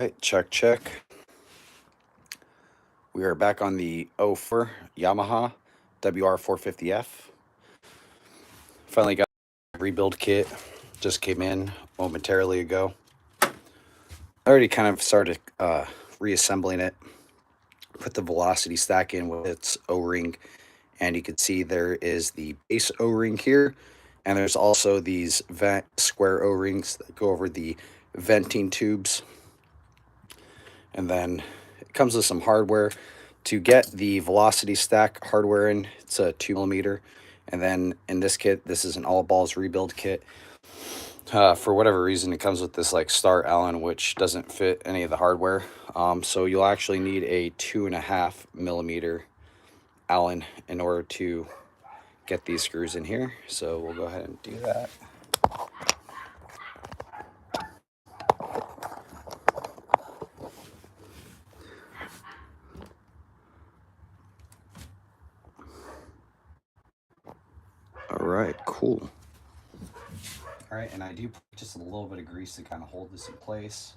Right, check, check. We are back on the 04 Yamaha WR450F. Finally got a rebuild kit. Just came in momentarily ago. I already kind of started reassembling it. Put the velocity stack in with its O-ring, and you can see there is the base O-ring here, and there's also these vent square O-rings that go over the venting tubes. And then it comes with some hardware. To get the velocity stack hardware in, it's a 2mm. And then in this kit, this is an all balls rebuild kit. For whatever reason, it comes with this like star Allen, which doesn't fit any of the hardware. So you'll actually need a 2.5mm Allen in order to get these screws in here. So we'll go ahead and do that. All right, cool. All right, and I do put just a little bit of grease to kind of hold this in place.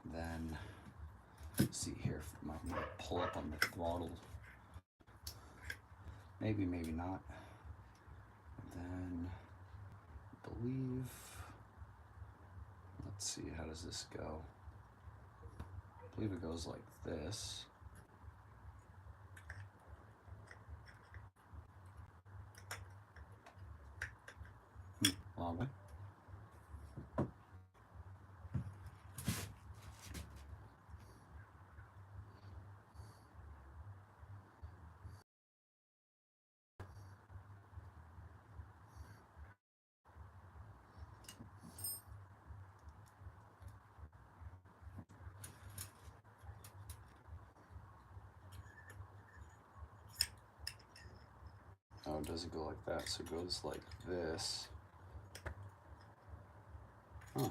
And then, let's see here if I might need to pull up on the throttle. Maybe, maybe not. And then, I believe, let's see, how does this go? I believe it goes like this. Long way. Oh, it doesn't go like that, so it goes like this. Huh.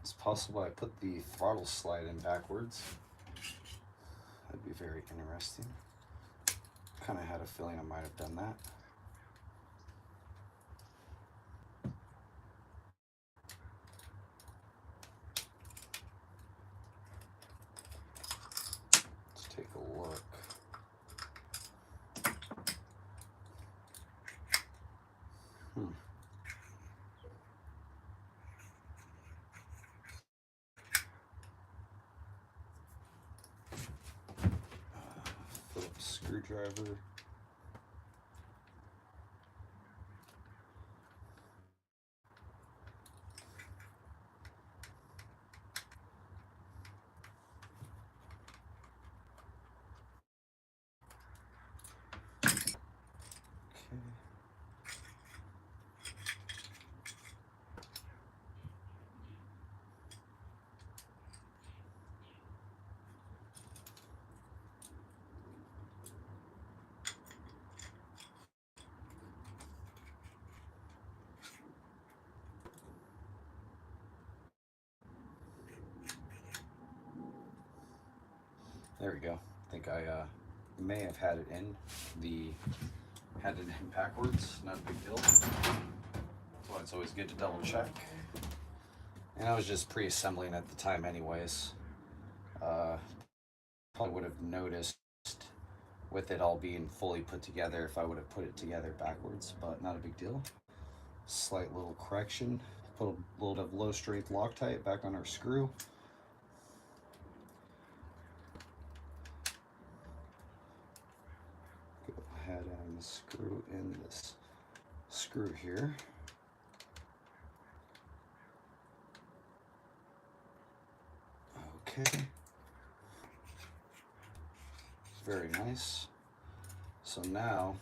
It's possible I put the throttle slide in backwards. That'd be very interesting. Kind of had a feeling I might have done that. Let's take a look. Phillips screwdriver. There we go. I think I may have had it in backwards. Not a big deal. That's why it's always good to double check. And I was just pre-assembling at the time anyways. Probably would have noticed with it all being fully put together if I would have put it together backwards, but not a big deal. Slight little correction. Put a little bit of low strength Loctite back on our screw. Go ahead and screw in this screw here. Okay. Very nice. So now,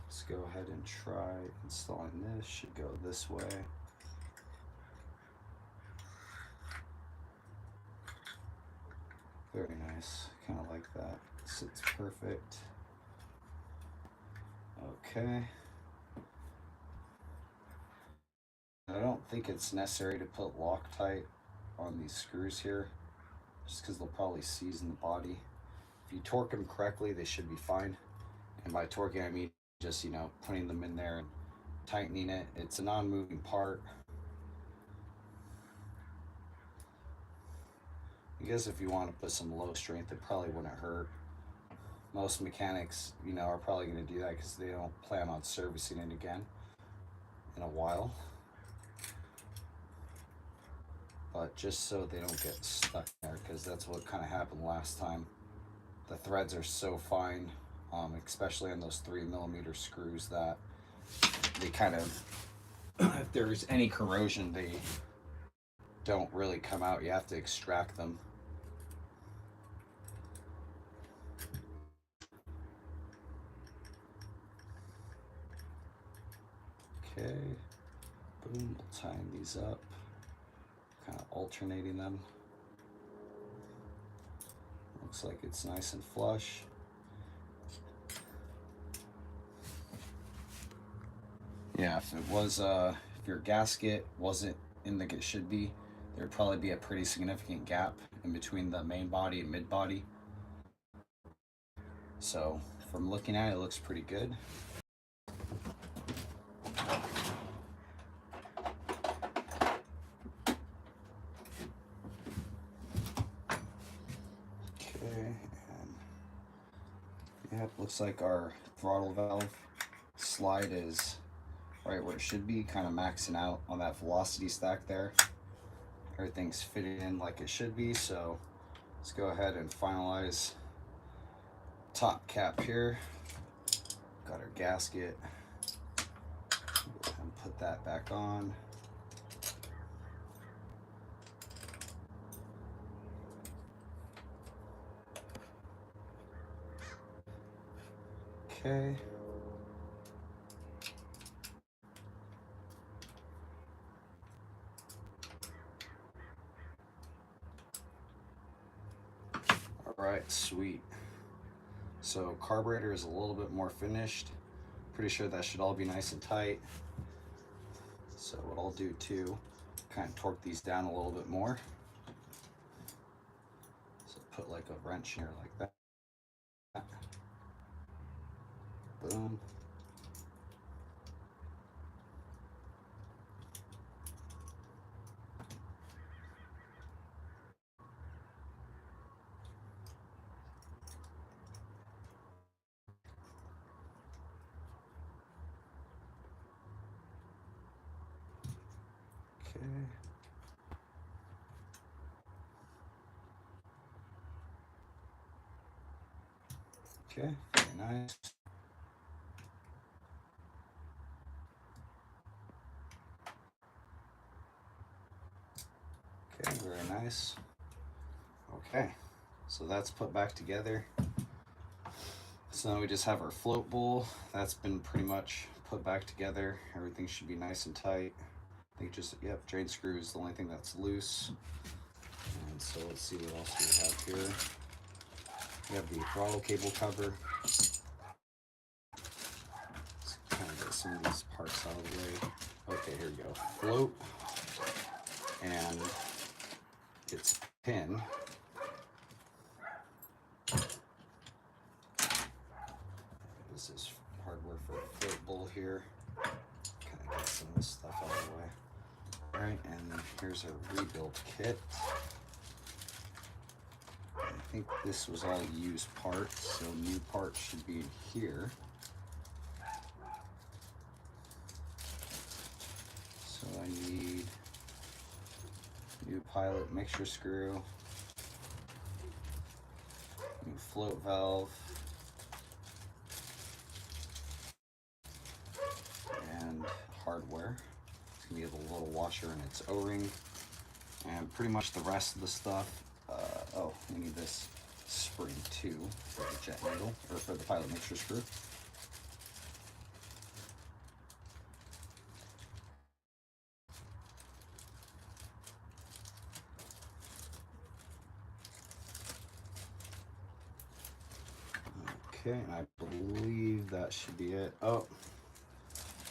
let's go ahead and try installing this. Should go this way. Very nice. Kind of like that. Sits perfect. Okay. I don't think it's necessary to put Loctite on these screws here, just because they'll probably seize in the body. If you torque them correctly, they should be fine. And by torquing, I mean just, putting them in there and tightening it. It's a non-moving part. because if you want to put some low strength, it probably wouldn't hurt. Most mechanics, you know, are probably going to do that because they don't plan on servicing it again in a while. But just so they don't get stuck there, because that's what kind of happened last time. The threads are so fine, especially on those 3mm screws, that they kind of, if there's any corrosion, they don't really come out. You have to extract them. Okay, boom, we'll tighten these up, kind of alternating them. Looks like it's nice and flush. Yeah, if it was, if your gasket wasn't in the, it should be, there'd probably be a pretty significant gap in between the main body and mid body. So from looking at it, it looks pretty good. Okay, and yeah, it looks like our throttle valve slide is right where it should be, kind of maxing out on that velocity stack there. Everything's fitting in like it should be, so let's go ahead and finalize top cap here. Got our gasket. Go ahead and put that back on. Okay. All right, sweet. So carburetor is a little bit more finished. Pretty sure that should all be nice and tight. So what I'll do too, kind of torque these down a little bit more. So put like a wrench here like that. Boom. Okay. Okay, very nice. Okay, very nice. Okay, so that's put back together. So now we just have our float bowl. That's been pretty much put back together. Everything should be nice and tight. I think just, yep, drain screw is the only thing that's loose. And so let's see what else we have here. We have the throttle cable cover. Let's kind of get some of these parts out of the way. Okay, here we go. Float and its pin. This is hardware for the float bowl here. Kind of get some of this stuff out of the way. All right, and then here's our rebuild kit. I think this was all used parts, so new parts should be in here. So I need new pilot mixture screw, new float valve, and hardware. It's gonna be a little washer and its O-ring, and pretty much the rest of the stuff. Oh, we need this spring too for the jet needle, or for the pilot mixture screw. Okay, and I believe that should be it. Oh,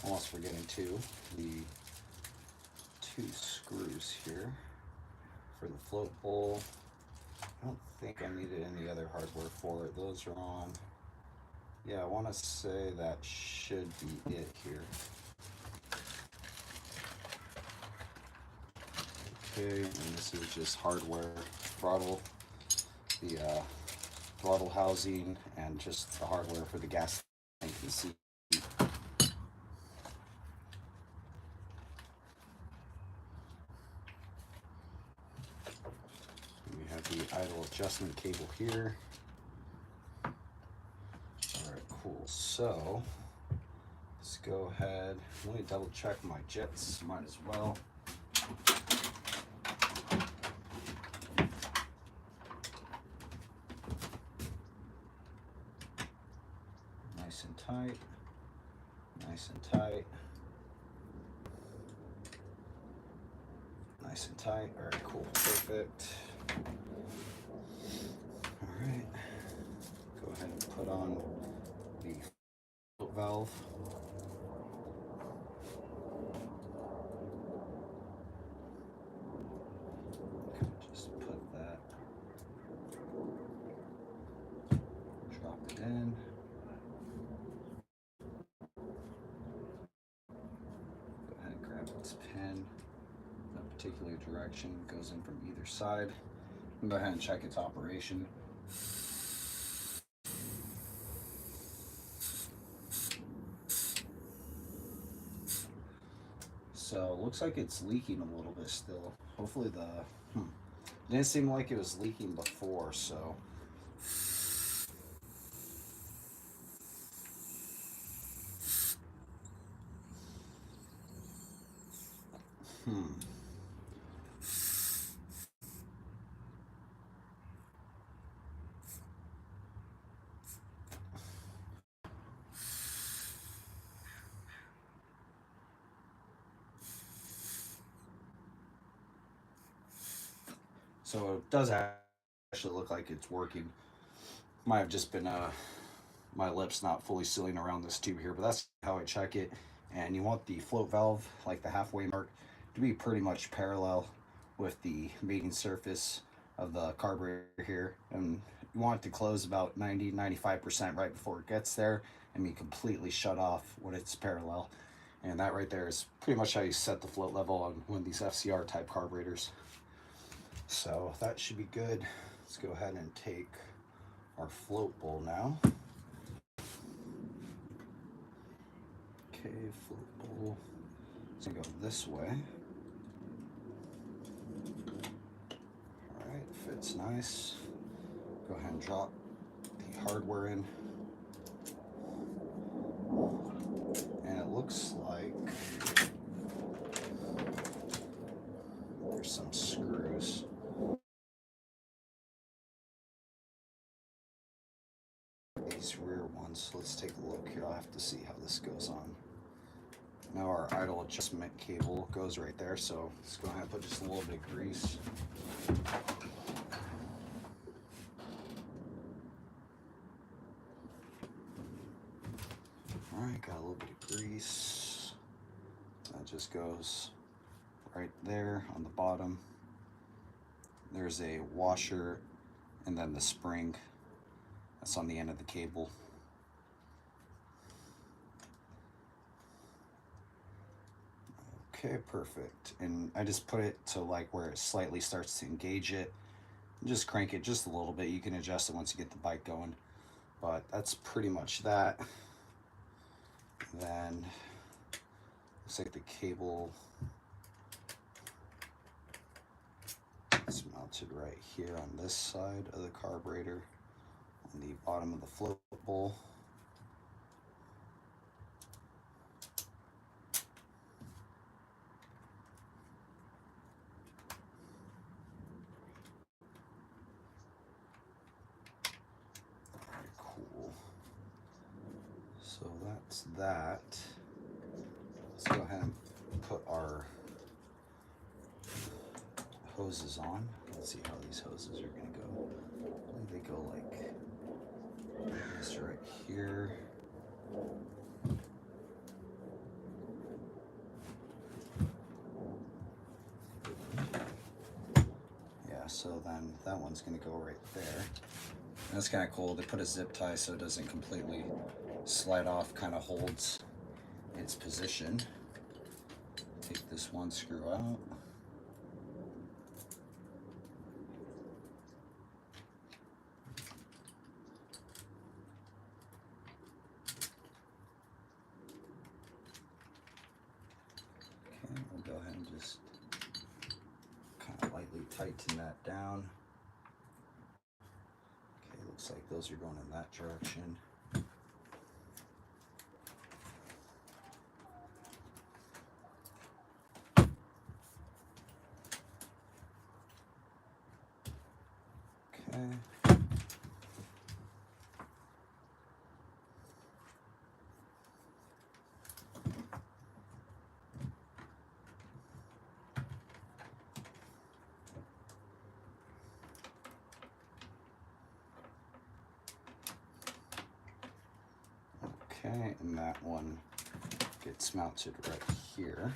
almost forgetting too, the two screws here for the float bowl. I don't think I needed any other hardware for it. Those are on. Yeah, I want to say that should be it here. Okay, and this is just hardware throttle, the throttle housing, and just the hardware for the gas tank and seat. We have the idle adjustment cable here. Alright, cool. So let's go ahead. Let me double check my jets. Might as well. Nice and tight. Nice and tight. Nice and tight. Alright, cool. Perfect. Alright. Go ahead and put on the float valve. Just put that, drop it in. Go ahead and grab this pin. No particular direction, goes in from either side. And go ahead and check its operation. So looks like it's leaking a little bit still. Hopefully didn't seem like it was leaking before, so So it does actually look like it's working. Might have just been my lips not fully sealing around this tube here, but that's how I check it. And you want the float valve, like the halfway mark, to be pretty much parallel with the mating surface of the carburetor here. And you want it to close about 90-95% right before it gets there and be completely shut off when it's parallel. And that right there is pretty much how you set the float level on one of these FCR type carburetors. So that should be good. Let's go ahead and take our float bowl now. Okay, float bowl. It's gonna go this way. Alright, fits nice. Go ahead and drop the hardware in. And it looks like there's some screws. These rear ones. Let's take a look here. I'll have to see how this goes on. Now our idle adjustment cable goes right there, so let's go ahead and put just a little bit of grease. Alright, got a little bit of grease. That just goes right there on the bottom. There's a washer and then the spring that's on the end of the cable. Okay, perfect. And I just put it to like where it slightly starts to engage it. And just crank it just a little bit. You can adjust it once you get the bike going. But that's pretty much that. Then looks like the cable is mounted right here on this side of the carburetor, on the bottom of the float bowl. Very cool. So that's that. Let's go ahead and put our hoses on. Let's see how these hoses are going to go. I think they go like this right here. Yeah, so then that one's going to go right there. And that's kind of cool. They put a zip tie so it doesn't completely slide off, kind of holds its position. Take this one screw out. tighten that down. Okay, looks like those are going in that direction. Okay. Okay, and that one gets mounted right here.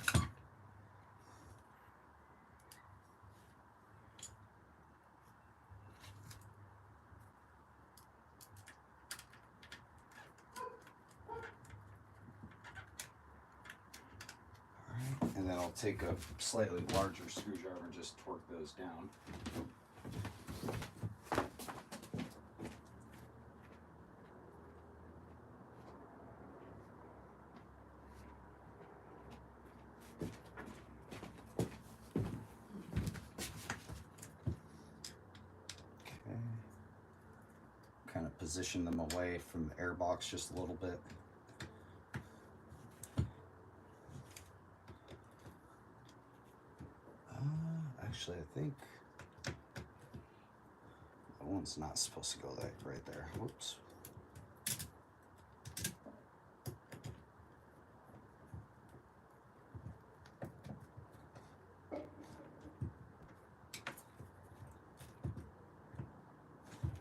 Alright, and then I'll take a slightly larger screwdriver and just torque those down. Kind of position them away from the air box just a little bit. Actually, I think that one's not supposed to go right there. Whoops.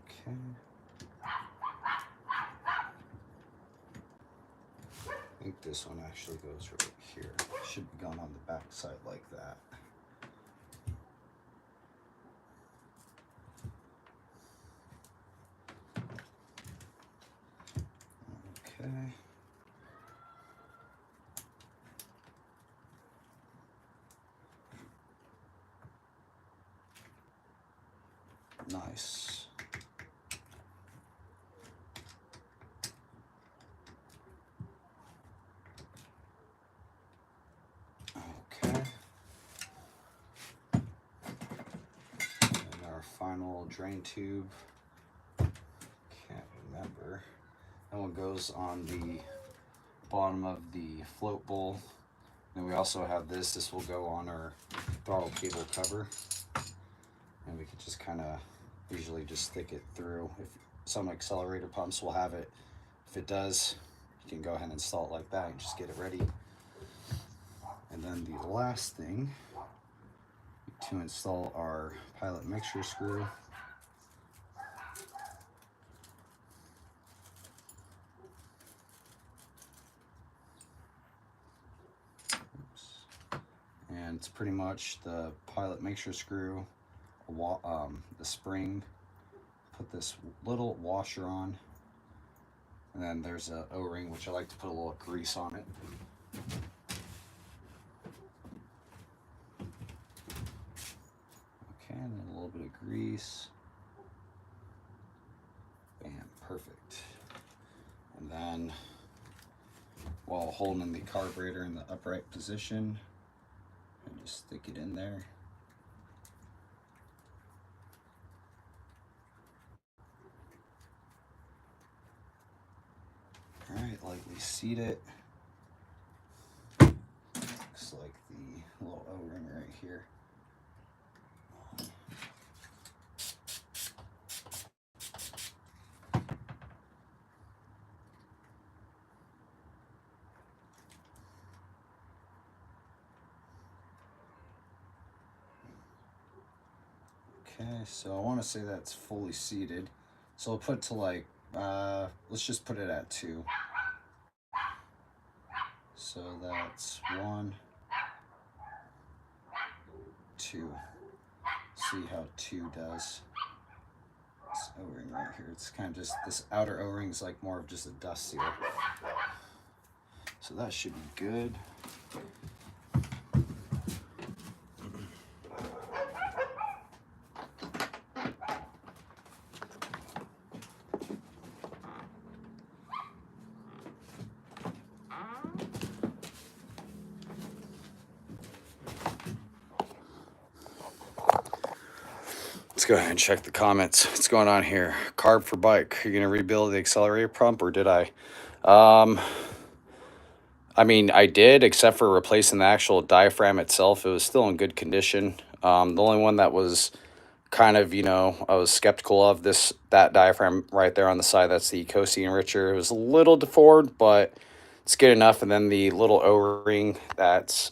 Okay. I think this one actually goes right here. Should be going on the back side like that. Okay. Nice. Okay. And our final drain tube. Can't remember. That one goes on the bottom of the float bowl. Then we also have this. This will go on our throttle cable cover. And we can just kind of usually just stick it through. If some accelerator pumps will have it. If it does, you can go ahead and install it like that and just get it ready. And then the last thing to install our pilot mixture screw. Oops. And it's pretty much the pilot mixture screw, the spring, put this little washer on, and then there's a O-ring, which I like to put a little grease on it. Okay, and then a little bit of grease. Bam, perfect. And then while holding the carburetor in the upright position, and just stick it in there. All right, lightly seat it. Looks like the little O-ring right here. Okay, so I want to say that's fully seated. So I'll put to like, let's just put it at 2. So that's 1, 2. See how 2 does. This O-ring right here. It's kind of just, this outer O-ring is like more of just a dust seal. So that should be good. Let's go ahead and check the comments. What's going on here? Carb for bike. Are you gonna rebuild the accelerator pump, or did I? I mean, I did, except for replacing the actual diaphragm itself. It was still in good condition. The only one that was kind of, I was skeptical of that diaphragm right there on the side. That's the Cosi enricher. It was a little deformed, but it's good enough. And then the little O-ring that's,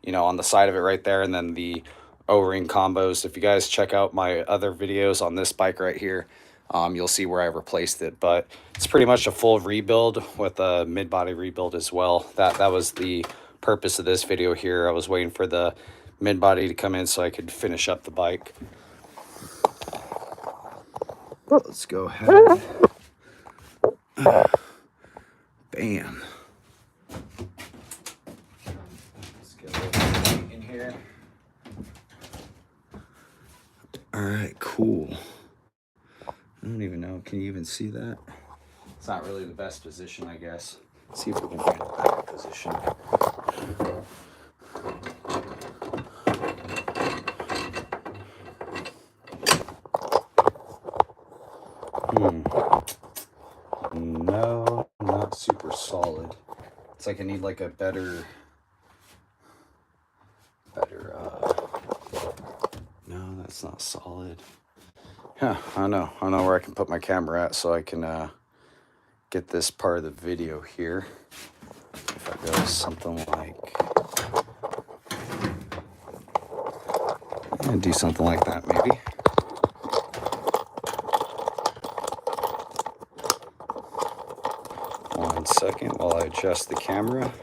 on the side of it right there, and then the O-ring combos. If you guys check out my other videos on this bike right here, you'll see where I replaced it. But it's pretty much a full rebuild with a mid-body rebuild as well. That was the purpose of this video here. I was waiting for the mid-body to come in so I could finish up the bike. Let's go ahead. Bam. Let's get a little weight in here. All right, cool. I don't even know. Can you even see that? It's not really the best position, I guess. Let's see if we can find a better position. No, not super solid. It's like I need like a better, no, that's not solid. Huh, I don't know where I can put my camera at so I can get this part of the video here. If I go something like, and do something like that maybe. One second while I adjust the camera.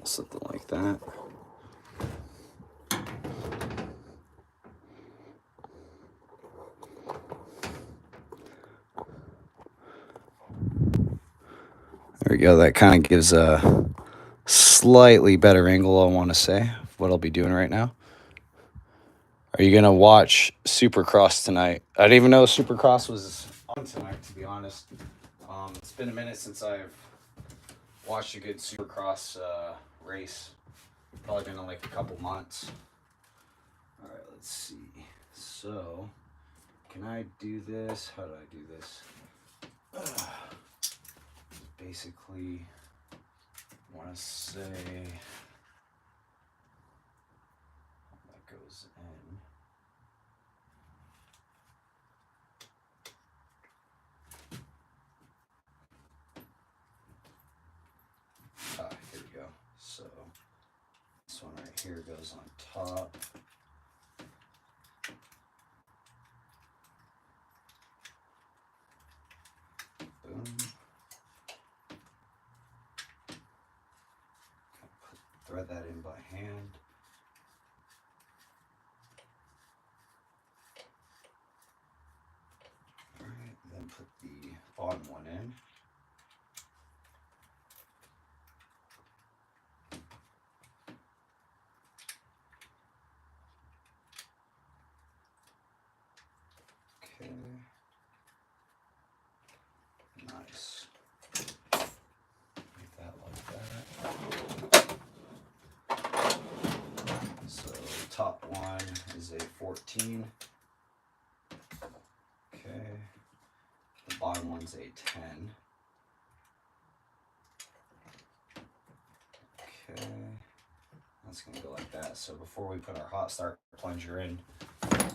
Something like that. There we go. That kind of gives a slightly better angle, I want to say, of what I'll be doing right now. Are you going to watch Supercross tonight? I didn't even know Supercross was on tonight, to be honest. It's been a minute since I've watched a good Supercross race. Probably been in like a couple months. All right, let's see. So, can I do this? How do I do this? Basically, I want to say that goes in. Here we go. So this one right here goes on top. Boom. Thread that in by hand. All right, then put the bottom one in. Okay. Nice. Make that like that. So top one is a 14. Okay. The bottom one's a 10. Okay. That's gonna go like that. So before we put our hot start plunger in, kind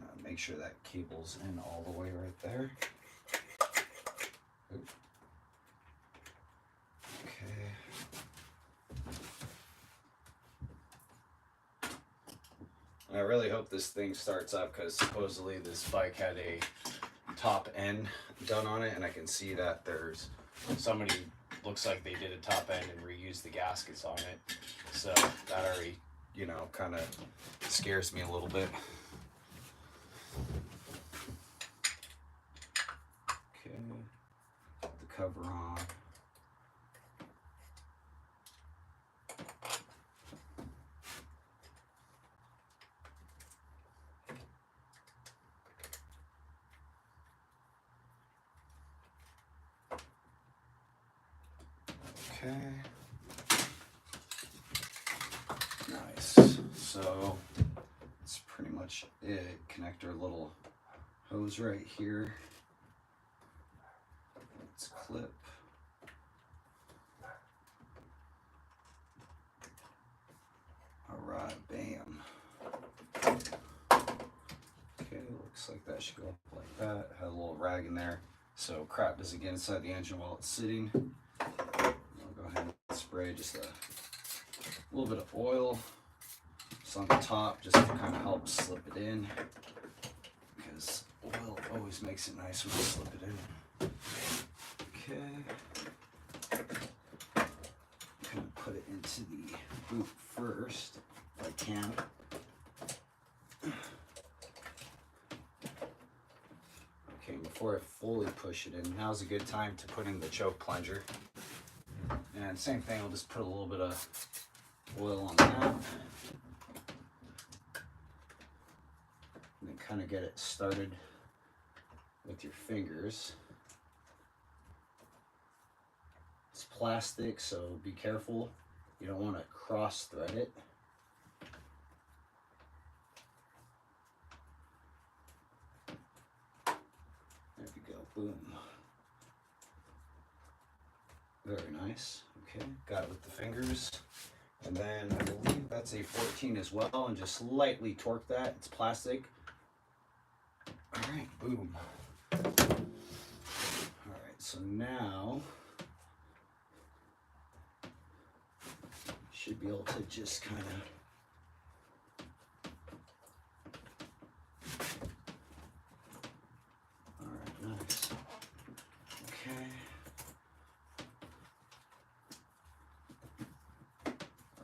of make sure that cable's in all the way right there. Oop. Okay. And I really hope this thing starts up, because supposedly this bike had a top end done on it, and I can see that there's somebody, looks like they did a top end and reused the gaskets on it. So that already, kind of scares me a little bit. Okay. cover on. Okay. Nice. So that's pretty much it. Connect our little hose right here. Let's clip. Alright, bam. Okay, looks like that should go up like that. Had a little rag in there so crap doesn't get inside the engine while it's sitting. I'll go ahead and spray just a little bit of oil just on the top just to kind of help slip it in, because oil always makes it nice when you slip it in. Okay. I'm going to put it into the boot first if I can. Okay, before I fully push it in, now's a good time to put in the choke plunger. And same thing, I'll just put a little bit of oil on that. And then kind of get it started with your fingers. It's plastic, so be careful. You don't want to cross thread it. There we go, boom. Very nice. Okay, got it with the fingers. And then I believe that's a 14 as well, and just lightly torque that. It's plastic. All right, boom. All right, so now should be able to just kind of nice. Okay.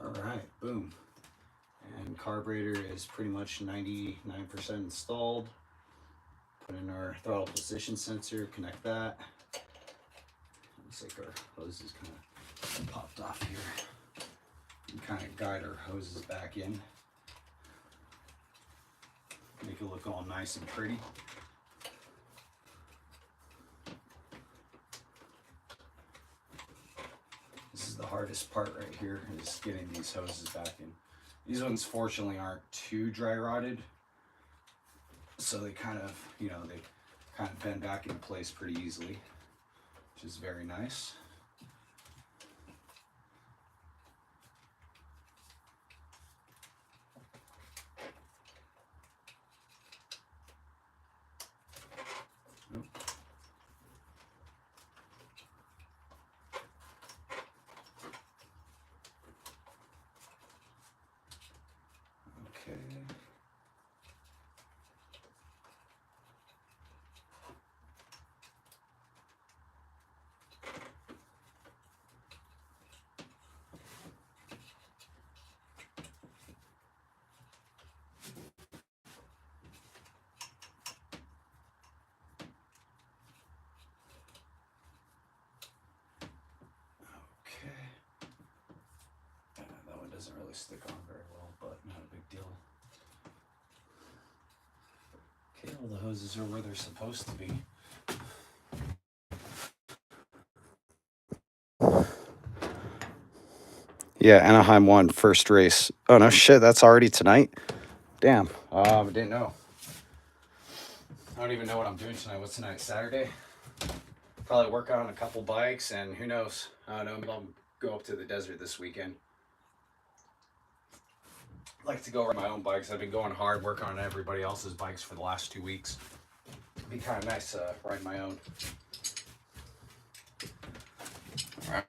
All right, boom. And carburetor is pretty much 99% installed. Put in our throttle position sensor, connect that. Looks like our hose is kind of popped off here. And kind of guide our hoses back in. Make it look all nice and pretty. This is the hardest part right here, is getting these hoses back in. These ones fortunately aren't too dry rotted, so they kind of, you know, they kind of bend back into place pretty easily, which is very nice. Okay. That one doesn't really stick on very well, but not a big deal. Okay, all the hoses are where they're supposed to be. Yeah, Anaheim won first race. Oh no, shit, that's already tonight? Damn, I didn't know. I don't even know what I'm doing tonight. What's tonight, Saturday? Probably work on a couple bikes, and who knows? I don't know, maybe I'll go up to the desert this weekend. I like to go ride my own bikes. I've been going hard, working on everybody else's bikes for the last 2 weeks. It'd be kind of nice to ride my own. All right.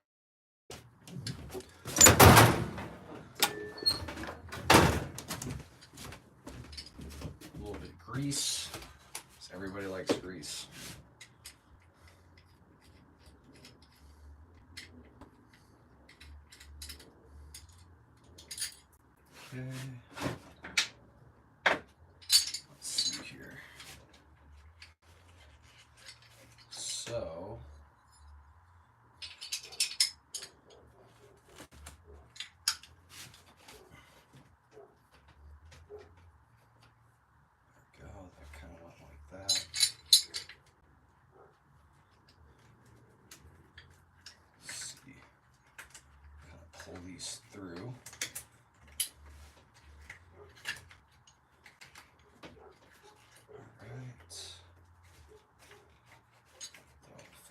A little bit of grease, because everybody likes grease. Okay. Let's see here. So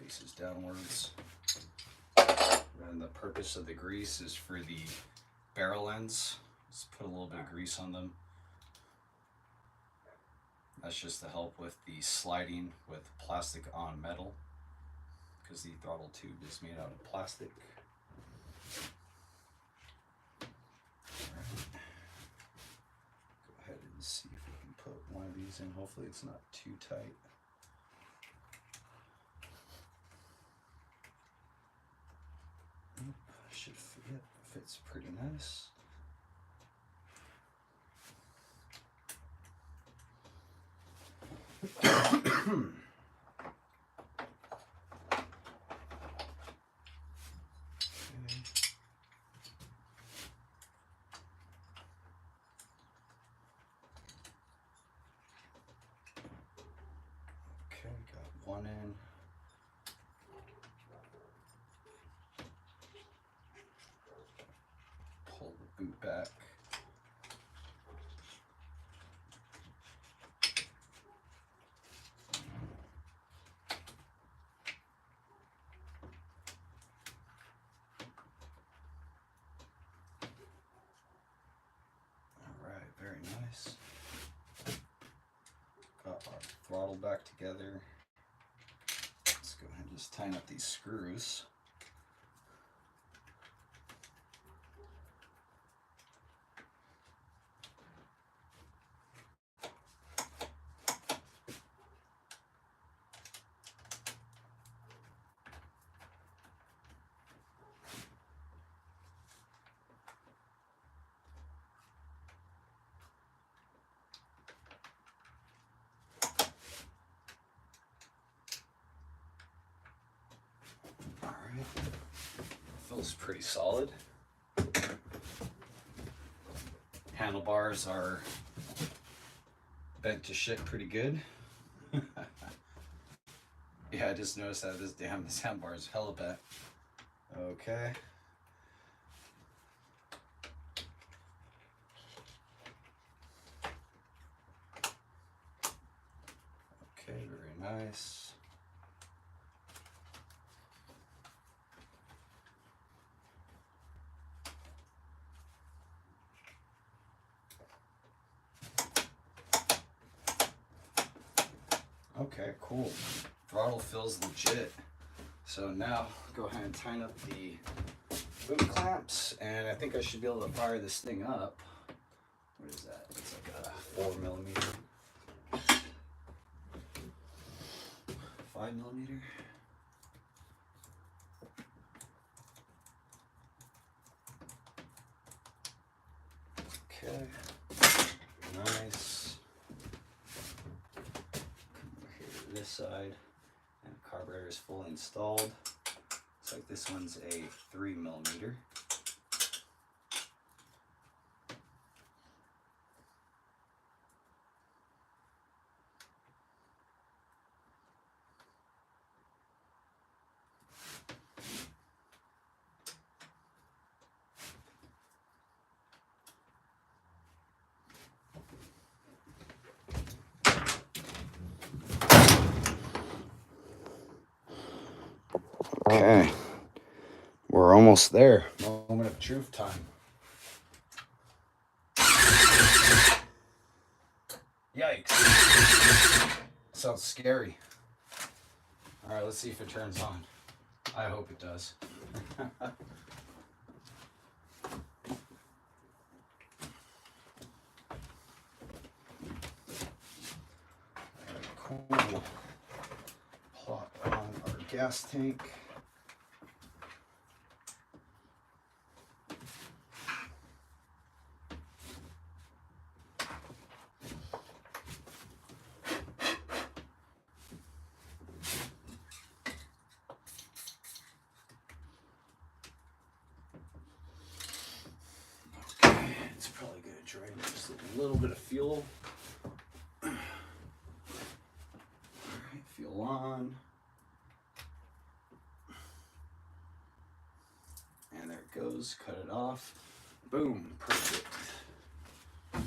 faces downwards. And the purpose of the grease is for the barrel ends. Just put a little bit of grease on them. That's just to help with the sliding with plastic on metal, because the throttle tube is made out of plastic. Alright. Go ahead and see if we can put one of these in. Hopefully it's not too tight. Should fit. Fits pretty nice. Okay, got one in. Pull the boot back. Alright, very nice. Got our throttle back together. Let's go ahead and just tighten up these screws. Feels pretty solid. Handlebars are bent to shit pretty good. Yeah, I just noticed that this handlebar is hella bent. Okay. Okay, very nice. Okay, cool. Throttle feels legit. So now go ahead and tighten up the boot clamps, and I think I should be able to fire this thing up. What is that? It's like a 4mm. 5mm. Okay, nice. Come over here to this side, and the carburetor is fully installed. Looks like this one's a 3mm. Okay, we're almost there. Moment of truth time. Yikes. Sounds scary. All right, let's see if it turns on. I hope it does. Cool. Plot on our gas tank. Okay, it's probably going to drain just a little bit of fuel. All right, fuel on. And there it goes, cut it off. Boom, perfect. All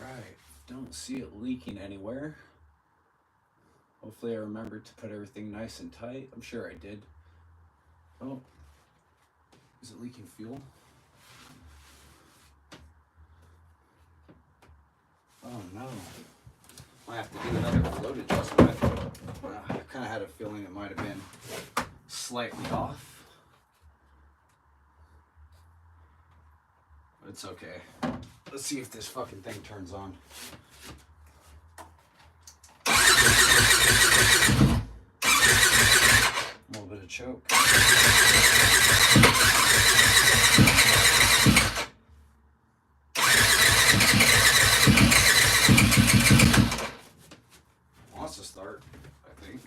right, don't see it leaking anywhere. Hopefully I remembered to put everything nice and tight. I'm sure I did. Oh, is it leaking fuel? Oh no. Might have to do another float adjustment. I kind of had a feeling it might have been slightly off. But it's okay. Let's see if this fucking thing turns on. A little bit of choke. Wants to start, I think.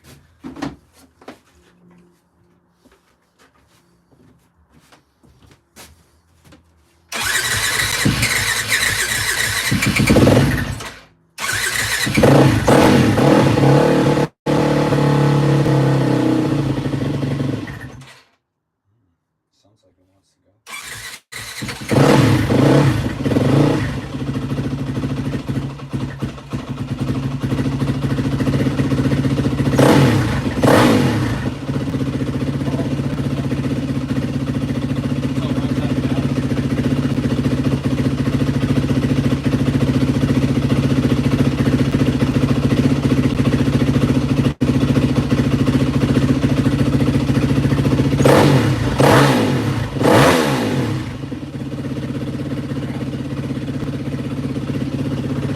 Sounds like it wants to go.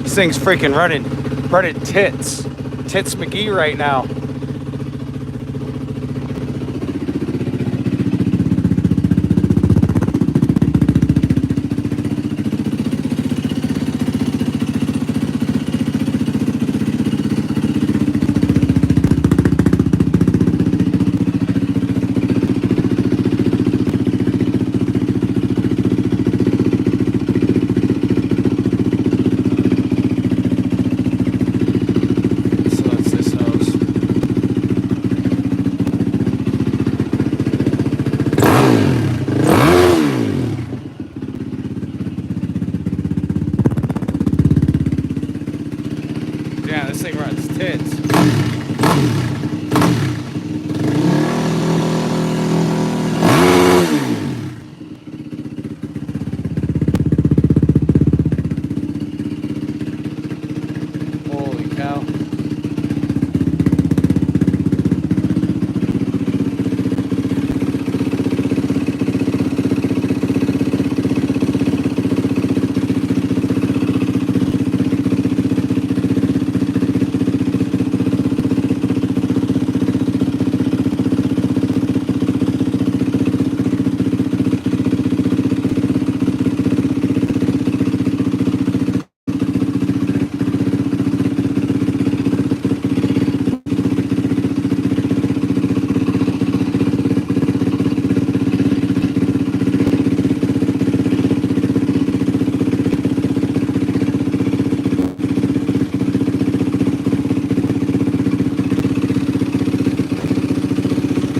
This thing's freaking running tits McGee right now. Yeah, this thing runs tits. Holy cow.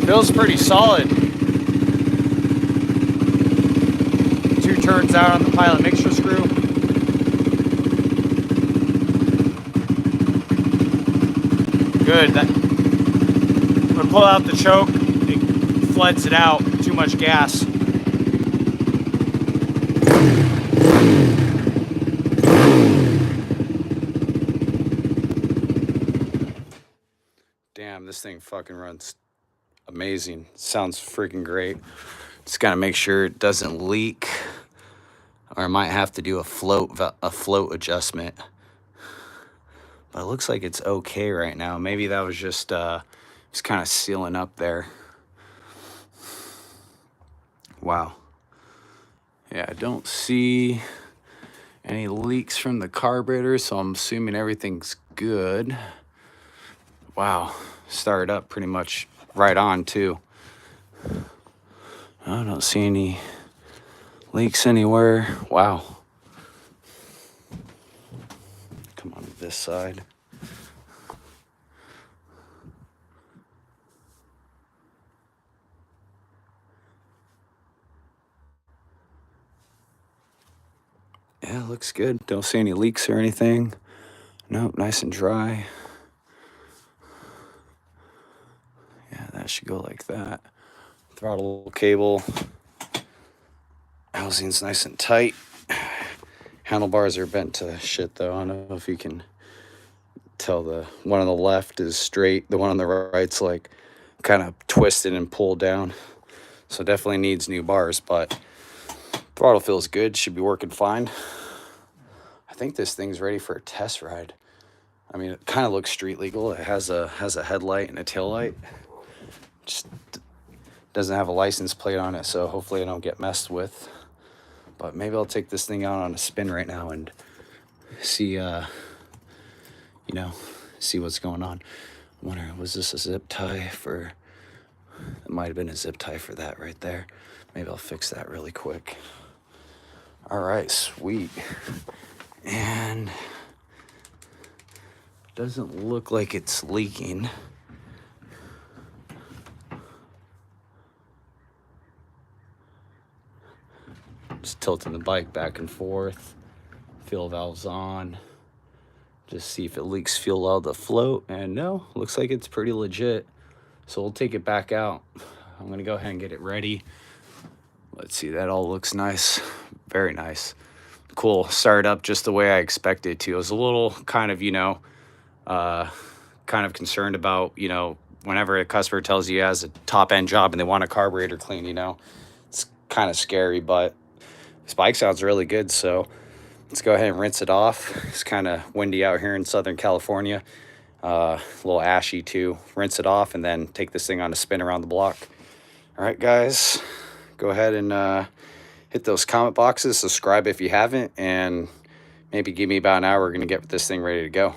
Feels pretty solid. 2 turns out on the pilot mixture screw. Good. When I pull out the choke, it floods it out. Too much gas. Damn, this thing fucking runs amazing. Sounds freaking great. Just gotta make sure it doesn't leak, or I might have to do a float adjustment. But it looks like it's okay right now. Maybe that was just kind of sealing up there. Wow. Yeah, I don't see any leaks from the carburetor, so I'm assuming everything's good. Wow, started up pretty much right on too. I don't see any leaks anywhere. Wow. Come on to this side. Yeah, looks good. Don't see any leaks or anything. Nope, nice and dry. That should go like that. Throttle cable. Housing's nice and tight. Handlebars are bent to shit though. I don't know if you can tell. The one on the left is straight. The one on the right's like kind of twisted and pulled down. So definitely needs new bars, but throttle feels good. Should be working fine. I think this thing's ready for a test ride. I mean, it kind of looks street legal. It has a headlight and a tail light. Just doesn't have a license plate on it, so hopefully I don't get messed with. But maybe I'll take this thing out on a spin right now and see, see what's going on. I wonder, was this a zip tie for... It might have been a zip tie for that right there. Maybe I'll fix that really quick. All right, sweet. And doesn't look like it's leaking. Just tilting the bike back and forth. Fuel valve's on. Just see if it leaks fuel out of the float. And no, looks like it's pretty legit. So we'll take it back out. I'm gonna go ahead and get it ready. Let's see, that all looks nice. Very nice. Cool, started up just the way I expected it to. I was a little kind of, kind of concerned about, whenever a customer tells you he has a top end job and they want a carburetor clean, it's kind of scary, but this bike sounds really good. So let's go ahead and rinse it off. It's kind of windy out here in Southern California. A little ashy too. Rinse it off and then take this thing on a spin around the block. All right, guys, go ahead and hit those comment boxes, subscribe if you haven't, and maybe give me about an hour. We're gonna get this thing ready to go.